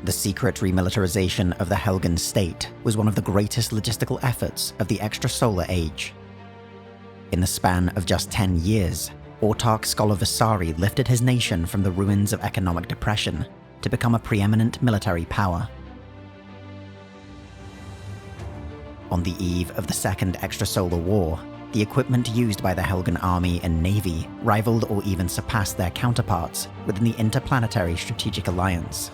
The secret remilitarization of the Helghan state was one of the greatest logistical efforts of the extrasolar age. In the span of just 10 years, autarch scholar Vasari lifted his nation from the ruins of economic depression to become a preeminent military power. On the eve of the Second Extrasolar War, the equipment used by the Helghan army and navy rivaled or even surpassed their counterparts within the Interplanetary Strategic Alliance.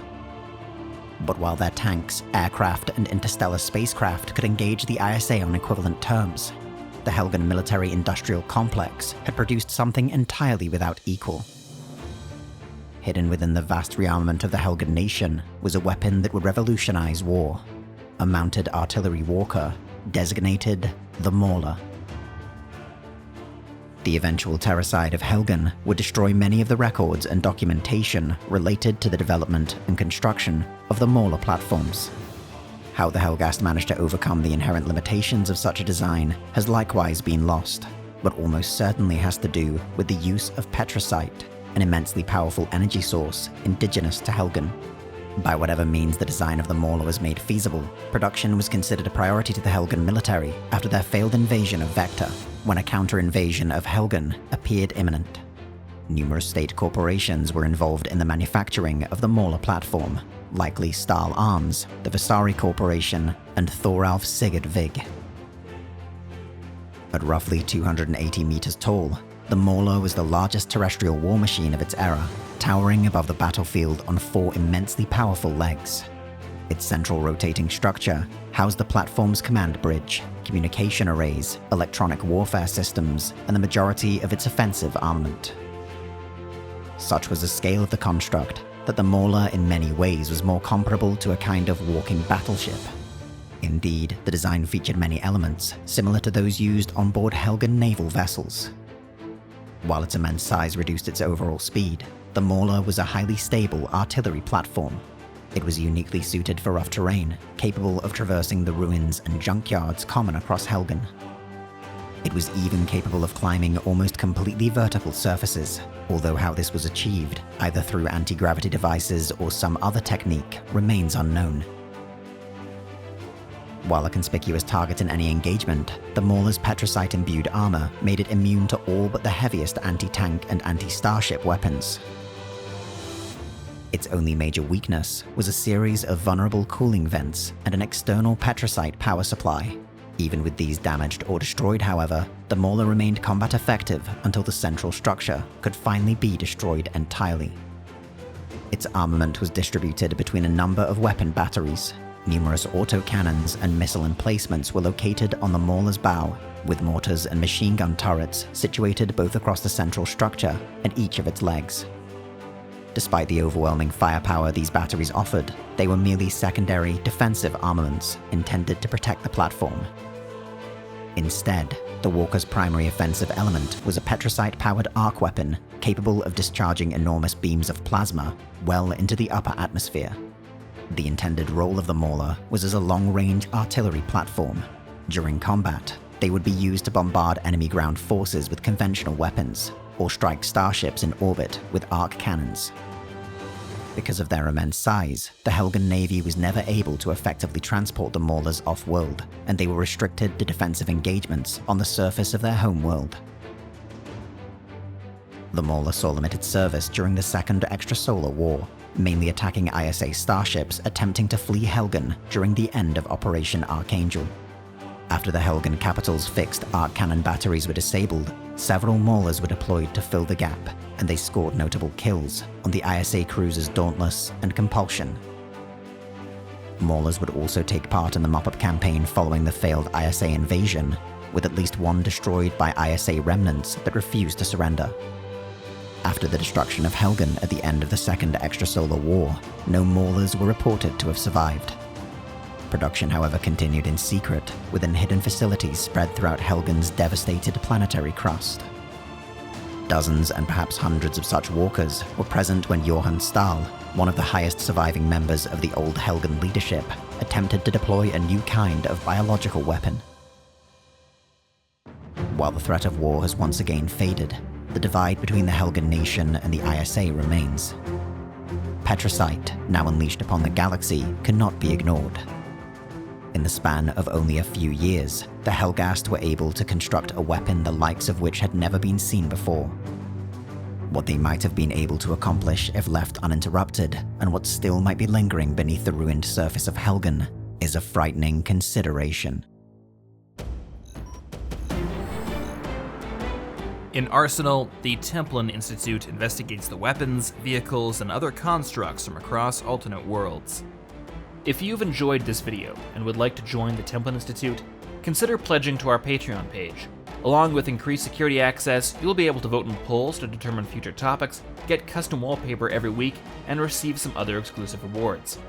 But while their tanks, aircraft, and interstellar spacecraft could engage the ISA on equivalent terms, the Helghan military-industrial complex had produced something entirely without equal. Hidden within the vast rearmament of the Helghan nation was a weapon that would revolutionize war, a mounted artillery walker designated the MAWLR. The eventual terrorcide of Helghan would destroy many of the records and documentation related to the development and construction of the MAWLR platforms. How the Helghast managed to overcome the inherent limitations of such a design has likewise been lost, but almost certainly has to do with the use of petrosite, an immensely powerful energy source indigenous to Helghan. By whatever means the design of the MAWLR was made feasible, production was considered a priority to the Helghan military after their failed invasion of Vector, when a counter-invasion of Helghan appeared imminent. Numerous state corporations were involved in the manufacturing of the MAWLR platform, likely Stahl Arms, the Vasari Corporation, and Thoralf Sigurd Vig. At roughly 280 meters tall, the MAWLR was the largest terrestrial war machine of its era, towering above the battlefield on 4 immensely powerful legs. Its central rotating structure housed the platform's command bridge, communication arrays, electronic warfare systems, and the majority of its offensive armament. Such was the scale of the construct that the MAWLR in many ways was more comparable to a kind of walking battleship. Indeed, the design featured many elements similar to those used on board Helghan naval vessels. While its immense size reduced its overall speed, the MAWLR was a highly stable artillery platform. It was uniquely suited for rough terrain, capable of traversing the ruins and junkyards common across Helghan. It was even capable of climbing almost completely vertical surfaces, although how this was achieved, either through anti-gravity devices or some other technique, remains unknown. While a conspicuous target in any engagement, the MAWLR's petrosite-imbued armor made it immune to all but the heaviest anti-tank and anti-starship weapons. Its only major weakness was a series of vulnerable cooling vents and an external petrosite power supply. Even with these damaged or destroyed, however, the MAWLR remained combat effective until the central structure could finally be destroyed entirely. Its armament was distributed between a number of weapon batteries. Numerous autocannons and missile emplacements were located on the MAWLR's bow, with mortars and machine gun turrets situated both across the central structure and each of its legs. Despite the overwhelming firepower these batteries offered, they were merely secondary defensive armaments intended to protect the platform. Instead, the Walker's primary offensive element was a petrosite-powered arc weapon capable of discharging enormous beams of plasma well into the upper atmosphere. The intended role of the MAWLR was as a long-range artillery platform. During combat, they would be used to bombard enemy ground forces with conventional weapons, or strike starships in orbit with arc cannons. Because of their immense size, the Helghan Navy was never able to effectively transport the MAWLRs off-world, and they were restricted to defensive engagements on the surface of their home world. The MAWLR saw limited service during the Second Extrasolar War, mainly attacking ISA starships attempting to flee Helghan during the end of Operation Archangel. After the Helghan capital's fixed arc cannon batteries were disabled, several MAWLRs were deployed to fill the gap, and they scored notable kills on the ISA cruisers Dauntless and Compulsion. MAWLRs would also take part in the mop-up campaign following the failed ISA invasion, with at least one destroyed by ISA remnants that refused to surrender. After the destruction of Helghan at the end of the Second Extrasolar War, no MAWLRs were reported to have survived. Production, however, continued in secret within hidden facilities spread throughout Helghan's devastated planetary crust. Dozens and perhaps hundreds of such walkers were present when Johann Stahl, one of the highest surviving members of the old Helghan leadership, attempted to deploy a new kind of biological weapon. While the threat of war has once again faded, the divide between the Helghan nation and the ISA remains. petricite, now unleashed upon the galaxy, cannot be ignored. In the span of only a few years, the Helghast were able to construct a weapon the likes of which had never been seen before. What they might have been able to accomplish if left uninterrupted, and what still might be lingering beneath the ruined surface of Helghan, is a frightening consideration. In Arsenal, the Templin Institute investigates the weapons, vehicles, and other constructs from across alternate worlds. If you've enjoyed this video and would like to join the Templin Institute, consider pledging to our Patreon page. Along with increased security access, you'll be able to vote in polls to determine future topics, get custom wallpaper every week, and receive some other exclusive rewards.